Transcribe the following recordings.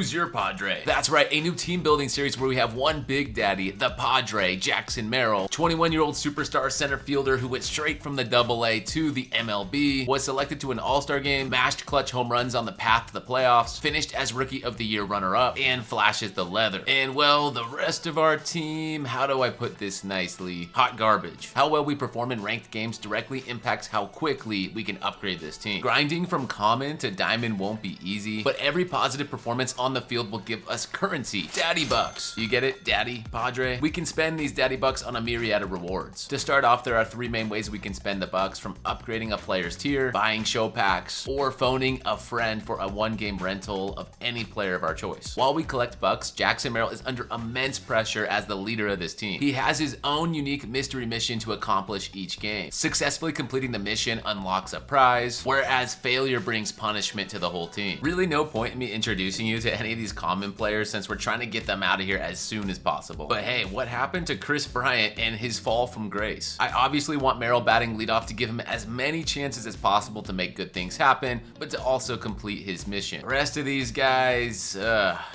Who's Your Padre? That's right, a new team building series where we have one big daddy, the Padre, Jackson Merrill, 21-year-old superstar center fielder who went straight from the AA to the MLB, was selected to an all-star game, mashed clutch home runs on the path to the playoffs, finished as Rookie of the Year runner-up, and flashes the leather. And well, the rest of our team, how do I put this nicely? Hot garbage. How well we perform in ranked games directly impacts how quickly we can upgrade this team. Grinding from common to diamond won't be easy, but every positive performance on the field will give us currency. Daddy bucks. You get it? Daddy, Padre? We can spend these daddy bucks on a myriad of rewards. To start off, there are 3 main ways we can spend the bucks, from upgrading a player's tier, buying show packs, or phoning a friend for a 1-game rental of any player of our choice. While we collect bucks, Jackson Merrill is under immense pressure as the leader of this team. He has his own unique mystery mission to accomplish each game. Successfully completing the mission unlocks a prize, whereas failure brings punishment to the whole team. Really no point in me introducing you to any of these common players since we're trying to get them out of here as soon as possible. But hey, what happened to Kris Bryant and his fall from grace? I obviously want Merrill batting leadoff to give him as many chances as possible to make good things happen, but to also complete his mission. The rest of these guys,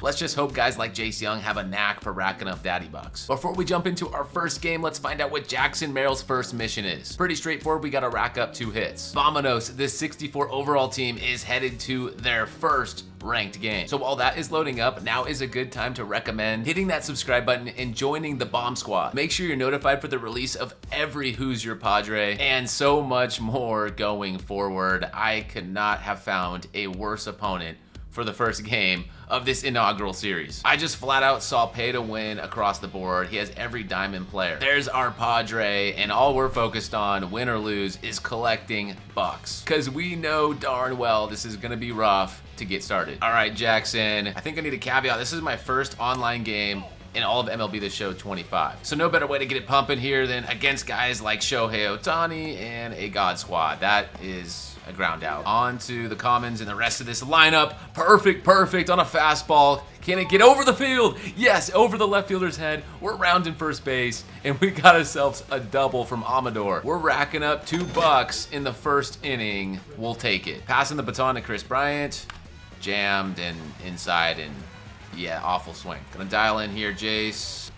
let's just hope guys like Jace Young have a knack for racking up daddy bucks. Before we jump into our first game, let's find out what Jackson Merrill's first mission is. Pretty straightforward, we gotta rack up 2 hits. Vamonos, this 64 overall team is headed to their first ranked game. So while that is loading up, now is a good time to recommend hitting that subscribe button and joining the Bomb Squad. Make sure you're notified for the release of every Who's Your Padre and so much more going forward. I could not have found a worse opponent for the first game of this inaugural series. I just flat out saw pay to win across the board. He has every diamond player. There's our Padre, and all we're focused on, win or lose, is collecting bucks. Cause we know darn well this is gonna be rough to get started. All right, Jackson, I think I need a caveat. This is my first online game in all of MLB the Show 25. So no better way to get it pumping here than against guys like Shohei Ohtani and a God Squad. That is a ground out. On to the commons and the rest of this lineup. Perfect on a fastball. Can it get over the field? Yes, over the left fielder's head. We're rounding first base, and we got ourselves a double from Amador. We're racking up 2 bucks in the first inning. We'll take it. Passing the baton to Kris Bryant. Jammed and inside, and yeah, awful swing. Gonna dial in here, Jace.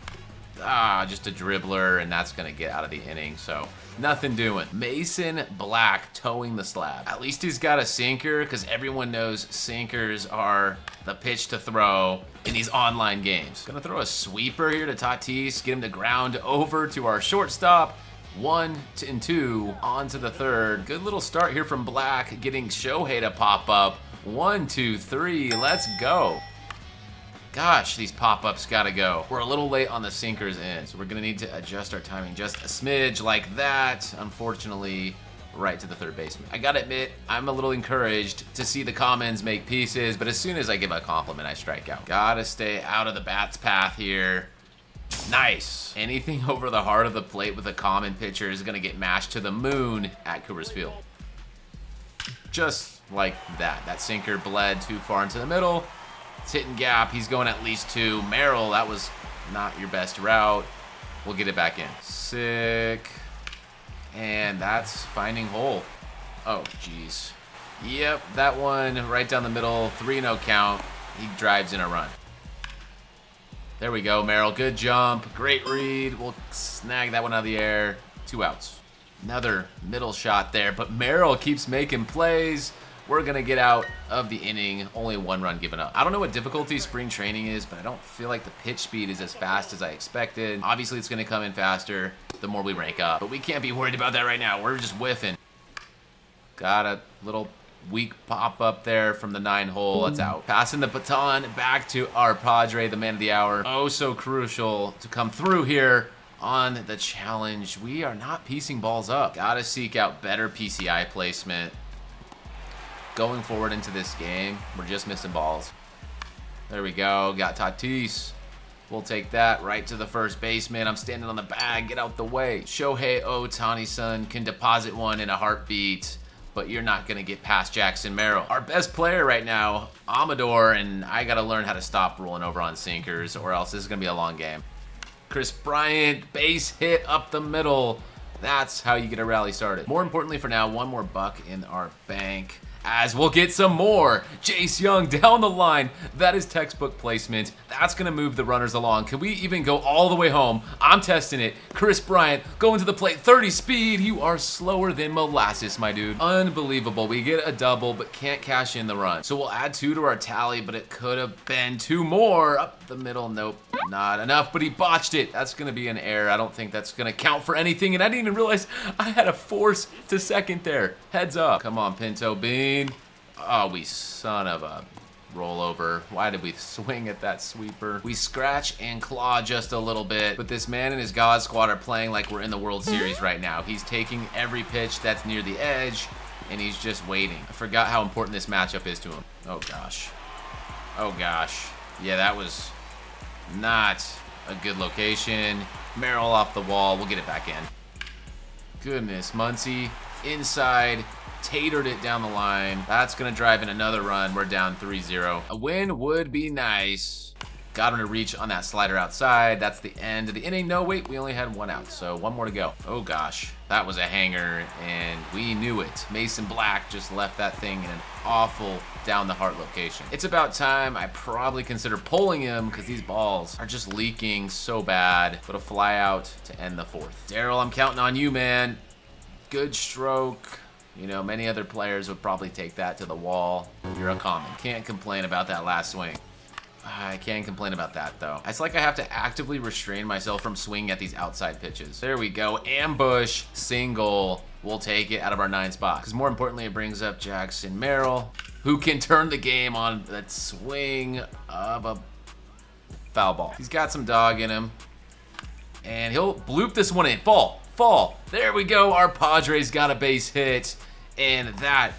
Just a dribbler, and that's gonna get out of the inning, so nothing doing. Mason Black towing the slab. At least he's got a sinker, because everyone knows sinkers are the pitch to throw in these online games. Gonna throw a sweeper here to Tatis, get him to ground over to our shortstop. 1 and 2 on to the third. Good little start here from Black, getting Shohei to pop up. 1, 2, 3, let's go. Gosh, these pop-ups gotta go. We're a little late on the sinkers in, so we're gonna need to adjust our timing just a smidge like that. Unfortunately, right to the third baseman. I gotta admit, I'm a little encouraged to see the commons make pieces, but as soon as I give a compliment, I strike out. Gotta stay out of the bat's path here. Nice. Anything over the heart of the plate with a common pitcher is gonna get mashed to the moon at Coors Field. Just like that. That sinker bled too far into the middle. It's hitting gap. He's going at least 2. Merrill, that was not your best route. We'll get it back in. Sick. And that's finding hole. Oh, jeez. Yep, that one right down the middle. 3-0 count. He drives in a run. There we go, Merrill. Good jump. Great read. We'll snag that one out of the air. 2 outs. Another middle shot there, but Merrill keeps making plays. We're gonna get out of the inning, only 1 run given up. I don't know what difficulty spring training is, but I don't feel like the pitch speed is as fast as I expected. Obviously, it's gonna come in faster the more we rank up, but we can't be worried about that right now. We're just whiffing. Got a little weak pop up there from the 9 hole. That's out. Passing the baton back to our Padre, the man of the hour. Oh, so crucial to come through here on the challenge. We are not piecing balls up. Gotta seek out better PCI placement. Going forward into this game, we're just missing balls. There we go. Got Tatis. We'll take that right to the first baseman. I'm standing on the bag. Get out the way. Shohei Ohtani-san can deposit one in a heartbeat, but you're not going to get past Jackson Merrill. Our best player right now, Amador, and I got to learn how to stop rolling over on sinkers, or else this is going to be a long game. Kris Bryant, base hit up the middle. That's how you get a rally started. More importantly for now, 1 more buck in our bank. as we'll get some more. Jace Young down the line. That is textbook placement. That's going to move the runners along. Can we even go all the way home? I'm testing it. Chris Bryant going to the plate. 30 speed. You are slower than molasses, my dude. Unbelievable. We get a double, but can't cash in the run. So we'll add 2 to our tally, but it could have been 2 more. Up the middle. Nope. Not enough, but he botched it. That's going to be an error. I don't think that's going to count for anything, and I didn't even realize I had a force to second there. Heads up. Come on, Pinto Bean. Oh, we son of a rollover. Why did we swing at that sweeper? We scratch and claw just a little bit, but this man and his God Squad are playing like we're in the World Series right now. He's taking every pitch that's near the edge, and he's just waiting. I forgot how important this matchup is to him. Oh, gosh. Oh, gosh. Yeah, that was not a good location. Merrill off the wall. We'll get it back in. Goodness, Muncie inside, tatered it down the line. That's gonna drive in another run. We're down 3-0. A win would be nice. Got him to reach on that slider outside. That's the end of the inning. No, wait, we only had 1 out, so 1 more to go. Oh gosh, that was a hanger, and we knew it. Mason Black just left that thing in an awful down the heart location. It's about time I probably consider pulling him because these balls are just leaking so bad. Put a fly out to end the 4th. Daryl, I'm counting on you, man. Good stroke. You know, many other players would probably take that to the wall. You're uncommon. Can't complain about that last swing. I can't complain about that, though. It's like I have to actively restrain myself from swinging at these outside pitches. There we go. Ambush, single. We'll take it out of our 9 spot. Because more importantly, it brings up Jackson Merrill, who can turn the game on that swing of a foul ball. He's got some dog in him. And he'll bloop this one in. Fall. There we go. Our Padres got a base hit. And that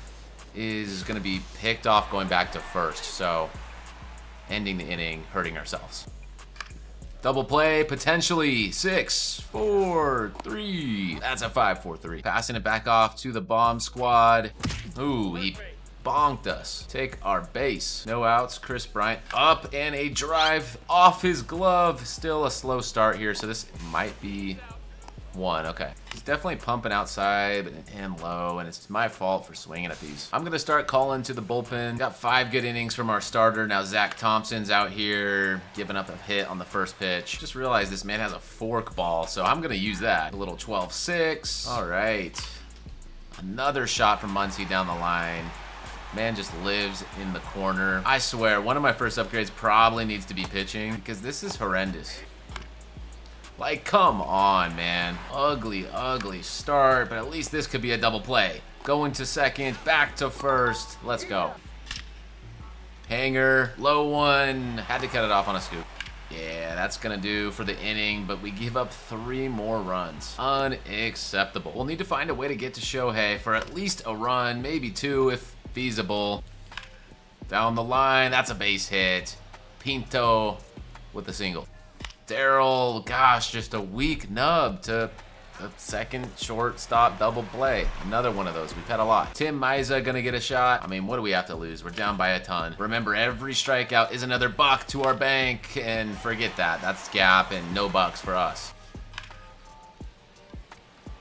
is going to be picked off going back to first. So ending the inning, hurting ourselves. Double play, potentially 6-4-3. That's a 5-4-3. Passing it back off to the bomb squad. Ooh, he bonked us. Take our base. No outs. Chris Bryant up and a drive off his glove. Still a slow start here, so this might be 1. Okay. He's definitely pumping outside and low, and it's my fault for swinging at these. I'm going to start calling to the bullpen. Got 5 good innings from our starter. Now Zach Thompson's out here giving up a hit on the first pitch. Just realized this man has a fork ball, so I'm going to use that. A little 12-6. All right. Another shot from Muncie down the line. Man just lives in the corner. I swear, one of my first upgrades probably needs to be pitching because this is horrendous. Like, come on, man. Ugly start, but at least this could be a double play. Going to second, back to first. Let's go. Hanger, low one. Had to cut it off on a scoop. Yeah, that's gonna do for the inning, but we give up 3 more runs. Unacceptable. We'll need to find a way to get to Shohei for at least a run, maybe 2 if feasible. Down the line, that's a base hit. Pinto with a single. Daryl, gosh, just a weak nub to a second shortstop double play. Another one of those. We've had a lot. Tim Miza gonna get a shot. I mean, what do we have to lose? We're down by a ton. Remember, every strikeout is another buck to our bank, and forget that. That's gap and no bucks for us.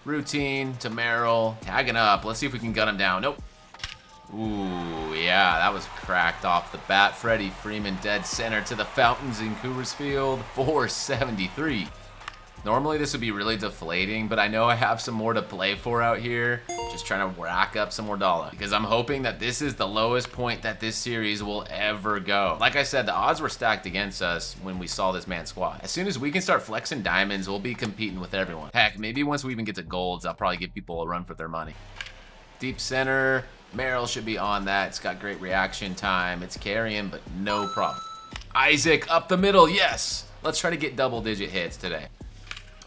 Routine to Merrill. Tagging up. Let's see if we can gun him down. Nope. Ooh, yeah, that was cracked off the bat. Freddie Freeman dead center to the fountains in Coors Field. 473. Normally this would be really deflating, but I know I have some more to play for out here. Just trying to rack up some more dollars because I'm hoping that this is the lowest point that this series will ever go. Like I said, the odds were stacked against us when we saw this man's squad. As soon as we can start flexing diamonds, we'll be competing with everyone. Heck, maybe once we even get to golds, I'll probably give people a run for their money. Deep center. Merrill should be on that. It's got great reaction time. It's carrying, but no problem. Isaac up the middle. Yes. Let's try to get double-digit hits today.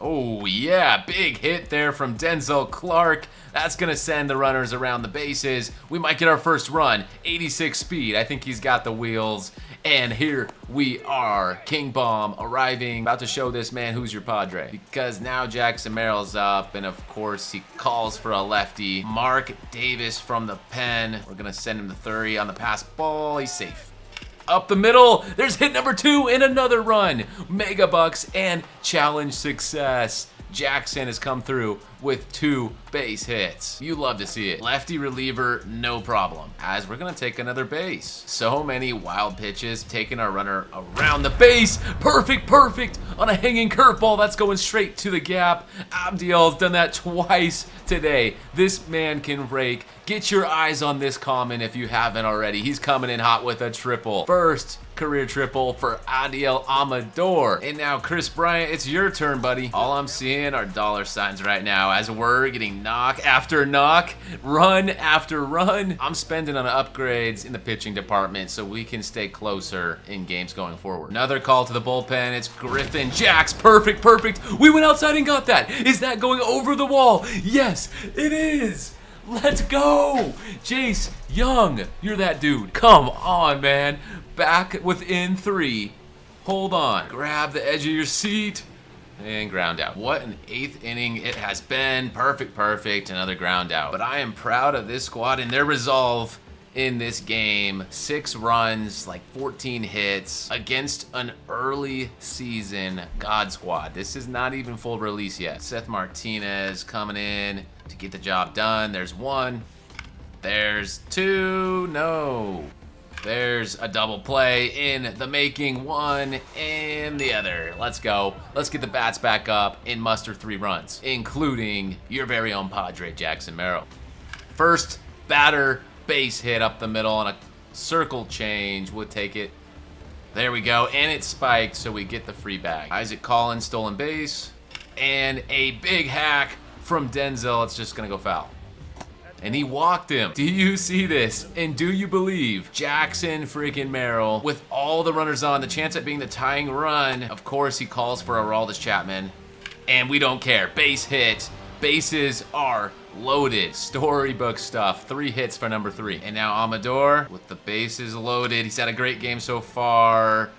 Oh, yeah. Big hit there from Denzel Clark. That's going to send the runners around the bases. We might get our first run. 86 speed. I think he's got the wheels. And here we are. KingBomb arriving. About to show this man who's your Padre. Because now Jackson Merrill's up. And of course, he calls for a lefty. Mark Davis from the pen. We're going to send him the 30 on the pass ball. He's safe. Up the middle. There's hit number 2 and another run. Mega bucks and challenge success. Jackson has come through with 2 base hits. You love to see it. Lefty reliever, no problem, as we're gonna take another base. So many wild pitches, taking our runner around the base. Perfect on a hanging curveball. That's going straight to the gap. Abdiel's done that twice today. This man can rake. Get your eyes on this comment if you haven't already. He's coming in hot with a triple. First career triple for Adiel Amador. And now, Chris Bryant, it's your turn, buddy. All I'm seeing are dollar signs right now as we're getting knock after knock, run after run. I'm spending on upgrades in the pitching department so we can stay closer in games going forward. Another call to the bullpen. It's Griffin Jacks. Perfect. We went outside and got that. Is that going over the wall? Yes, it is. Let's go! Jace Young, you're that dude. Come on, man. Back within 3. Hold on. Grab the edge of your seat. And ground out. What an 8th inning it has been. Perfect. Another ground out. But I am proud of this squad and their resolve in this game. 6 runs, like 14 hits against an early season God squad. This is not even full release yet. Seth Martinez coming in to get the job done. There's 1. There's 2. No. There's a double play in the making. 1 and the other. Let's go. Let's get the bats back up and muster 3 runs, including your very own Padre, Jackson Merrill. First batter, base hit up the middle on a circle change. We'll take it. There we go. And it spiked, so we get the free bag. Isaac Collins, stolen base. And a big hack from Denzel. It's just going to go foul. And he walked him. Do you see this? And do you believe Jackson freaking Merrill, with all the runners on, the chance at being the tying run, of course he calls for Aroldis Chapman. And we don't care. Base hit. Bases are loaded. Storybook stuff. 3 hits for number 3. And now Amador with the bases loaded. He's had a great game so far,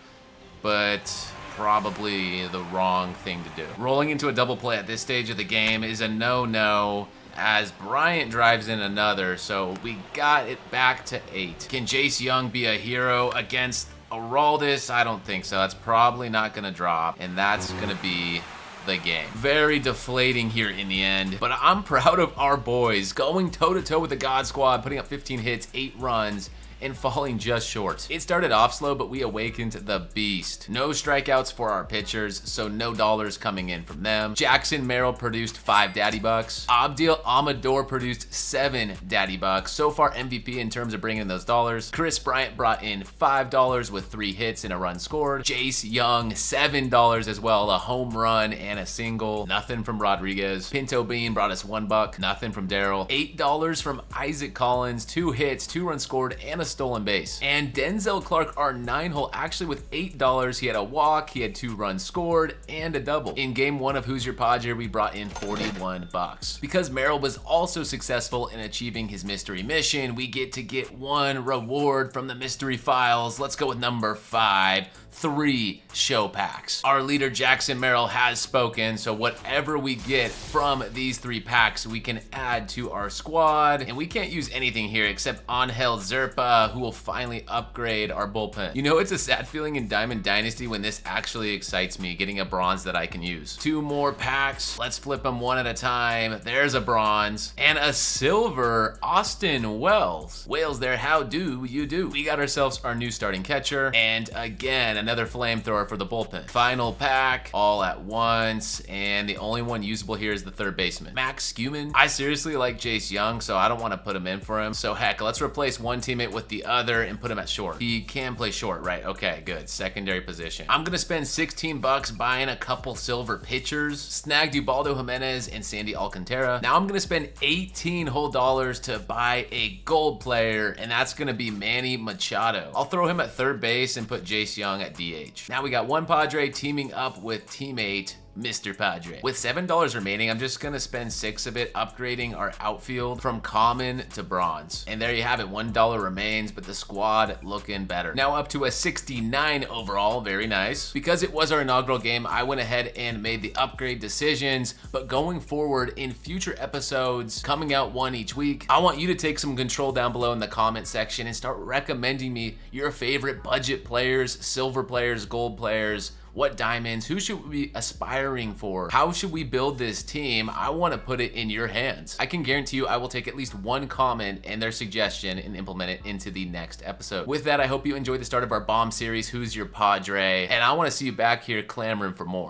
but probably the wrong thing to do. Rolling into a double play at this stage of the game is a no-no, as Bryant drives in another, so we got it back to 8. Can Jace Young be a hero against Aroldis? I don't think so. That's probably not going to drop, and that's going to be the game. Very deflating here in the end, but I'm proud of our boys going toe-to-toe with the God Squad, putting up 15 hits, 8 runs, and falling just short. It started off slow, but we awakened the beast. No strikeouts for our pitchers, so no dollars coming in from them. Jackson Merrill produced 5 daddy bucks. Abdiel Amador produced 7 daddy bucks. So far MVP in terms of bringing in those dollars. Chris Bryant brought in $5 with 3 hits and a run scored. Jace Young, $7 as well, a home run and a single. Nothing from Rodriguez. Pinto Bean brought us $1. Nothing from Darryl. $8 from Isaac Collins, 2 hits, 2 runs scored, and a stolen base. And Denzel Clark, our 9-hole, actually with $8. He had a walk, he had 2 runs scored, and a double. In game 1 of Who's Your Padre, we brought in $41. Because Merrill was also successful in achieving his mystery mission, we get to get 1 reward from the mystery files. Let's go with number 5. 3 show packs. Our leader Jackson Merrill has spoken, so whatever we get from these 3 packs we can add to our squad, and we can't use anything here except Angel Zerpa, who will finally upgrade our bullpen. You know, it's a sad feeling in Diamond Dynasty when this actually excites me, getting a bronze that I can use. 2 more packs. Let's flip them one at a time. There's a bronze and a silver. Austin Wells. Wales there, how do you do? We got ourselves our new starting catcher, and again another flamethrower for the bullpen. Final pack all at once, and the only one usable here is the 3rd baseman, Max Scuman. I seriously like Jace Young, so I don't want to put him in for him. So heck, let's replace one teammate with the other and put him at short. He can play short, right? Okay, good. Secondary position. I'm gonna spend $16 buying a couple silver pitchers, snag Ubaldo Jimenez and Sandy Alcantara. Now I'm gonna spend 18 whole dollars to buy a gold player, and that's gonna be Manny Machado. I'll throw him at 3rd base and put Jace Young at DH. Now we got one Padre teaming up with teammate Mr. Padre. With $7 remaining, I'm just gonna spend 6 of it upgrading our outfield from common to bronze. And there you have it, $1 remains, but the squad looking better. Now up to a 69 overall, very nice. Because it was our inaugural game, I went ahead and made the upgrade decisions, but going forward in future episodes, coming out 1 each week, I want you to take some control down below in the comment section and start recommending me your favorite budget players, silver players, gold players, What diamonds? Who should we be aspiring for? How should we build this team? I want to put it in your hands. I can guarantee you I will take at least one comment and their suggestion and implement it into the next episode. With that, I hope you enjoyed the start of our bomb series, Who's Your Padre? And I want to see you back here clamoring for more.